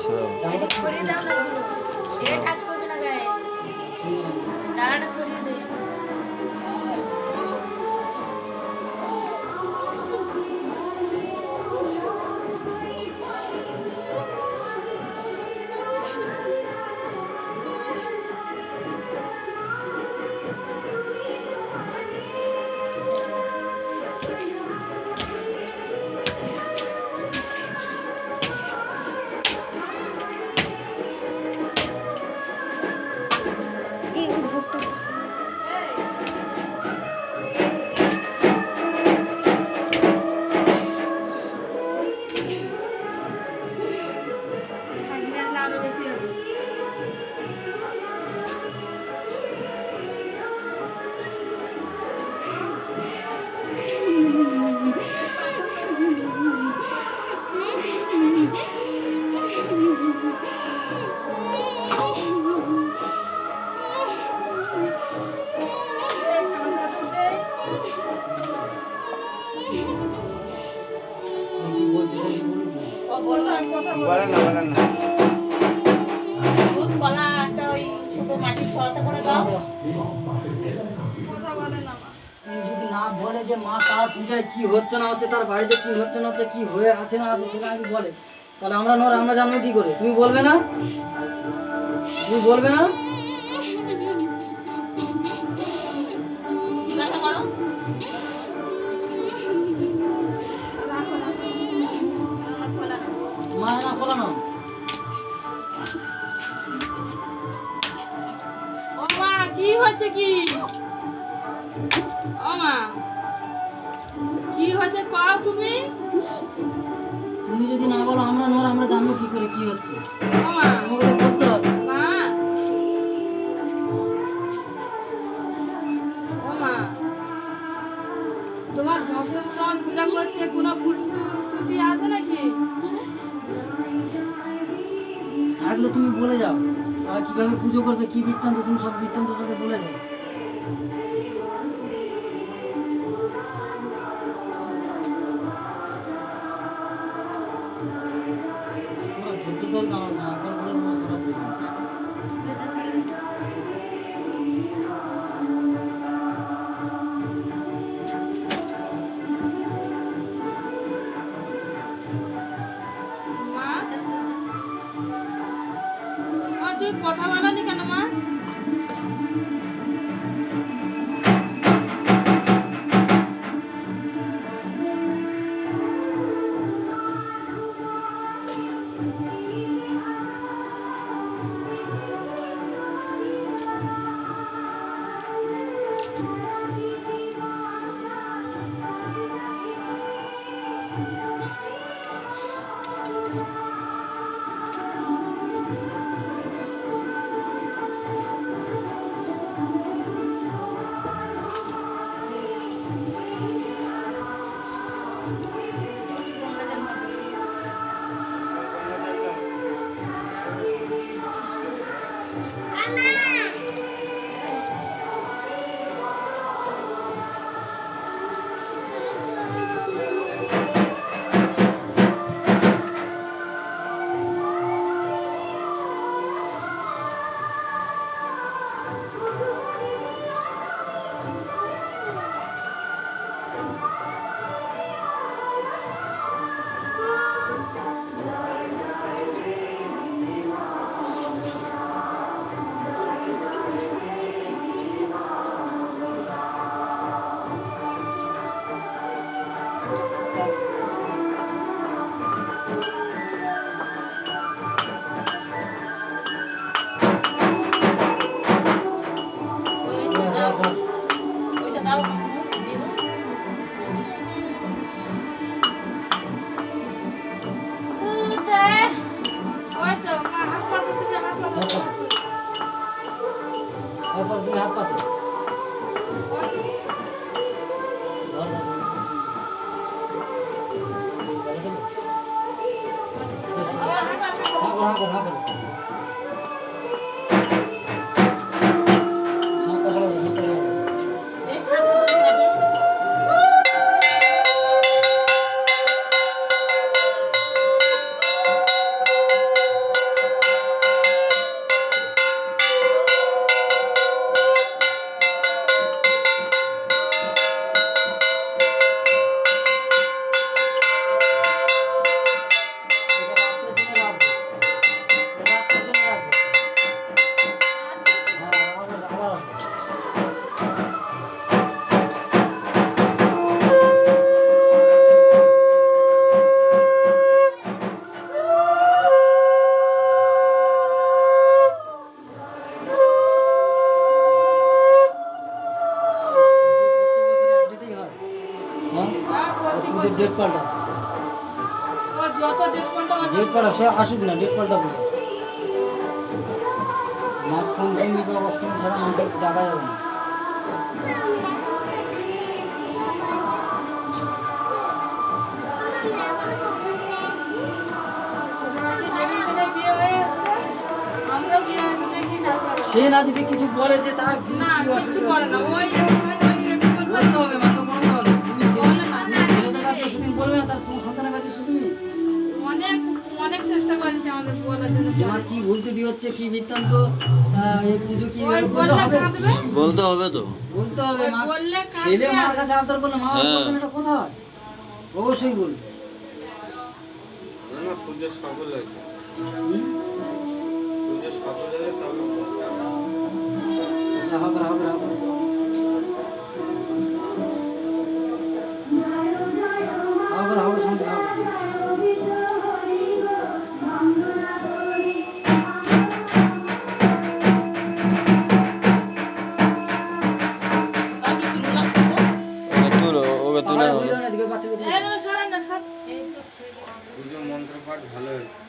এদিক সরিয়ে দাও না এগুলো, এ টাচ করবে না গায়ে, ডালাটা সরিয়ে দে। কি হচ্ছে না হচ্ছে, তার বাড়িতে কি হচ্ছে না হচ্ছে, কি হয়ে আছে না আছে সেটা যদি বলে, তাহলে আমরা জানবো কি করে? তুমি বলবে না? তুমি বলবে না? মা না খোলা না। ও মা, কি হচ্ছে? কি ও মা, কি হচ্ছে কও তুমি? তুমি যদি না বলো আমরা জানবো কি করে কি হচ্ছে? ও মা, তোমাকে তো বলতে হবে। মা, ও মা, তোমার ভক্ত তোমার পূজা করছে, কোনো ভুল ত্রুটি আছে নাকি? থাকলে তুমি বলে যাও, তারা কিভাবে পুজো করবে, কি বৃত্তান্ত, তুমি সব বৃত্তান্ত তাদের বলে যাও। তোমরা ধৈর্য ধরে দাঁড়াও না, একবার বলে তোমার কথা বলবো। মা, তুই কথা বলনি কেন মা? ডেট পাল্টা ও যত ডেট পাল্টা ডেট পাল্টা সে আসুক না, ডেট পাল্টা বলে নাট পঞ্চমী বা অষ্টমী ছাড়া মাকে ডাকা যাবে না। ছোটবেলাতে যেদিন থেকে বিয়ে হয়ে এসছে আমরা বিয়ে হয়েছে দেখি না করে। সে না যদি কিছু বলে যে তার জিনিস না কি কিছু অসুবিধা করে না ওই একটু বলতে হবে, মাকে বলতে হবে। তুমি ছেলেদের কাছে শুধু বলবে না, তার তোমার সন্তানের কাছে শুধু অনেক অনেক চেষ্টা করেছে আমাদের বলার জন্য। তোমার কি ভুল ত্রুটি হচ্ছে, কি বৃত্তান্ত, এই পুজো কি ওই বলতে বললে হবে, কাঁদবে বলতে হবে তো। বলতে হবে। ওই মা বললে কাঁদবে। ছেলে মার কাছে আবদার করলে মা হ্যাঁ। বলবেন এটা কথা হয়? অবশ্যই বলবে। না না পুজো সফল হয়েছে, হুম? পুজো সফল হলে তবে রাখো রাখো রাখো। রাখো রাখো শান্তি রাখো। ওকে তুলো, ওকে তুলে পাহাড়ে ঘুরে দাও না, এদিকে বাচ্চাকে তুলে দাও। এই সরেন না সব এই তো ছেড়ে পুজো মন্ত্র পাঠ ভালো হয়েছে।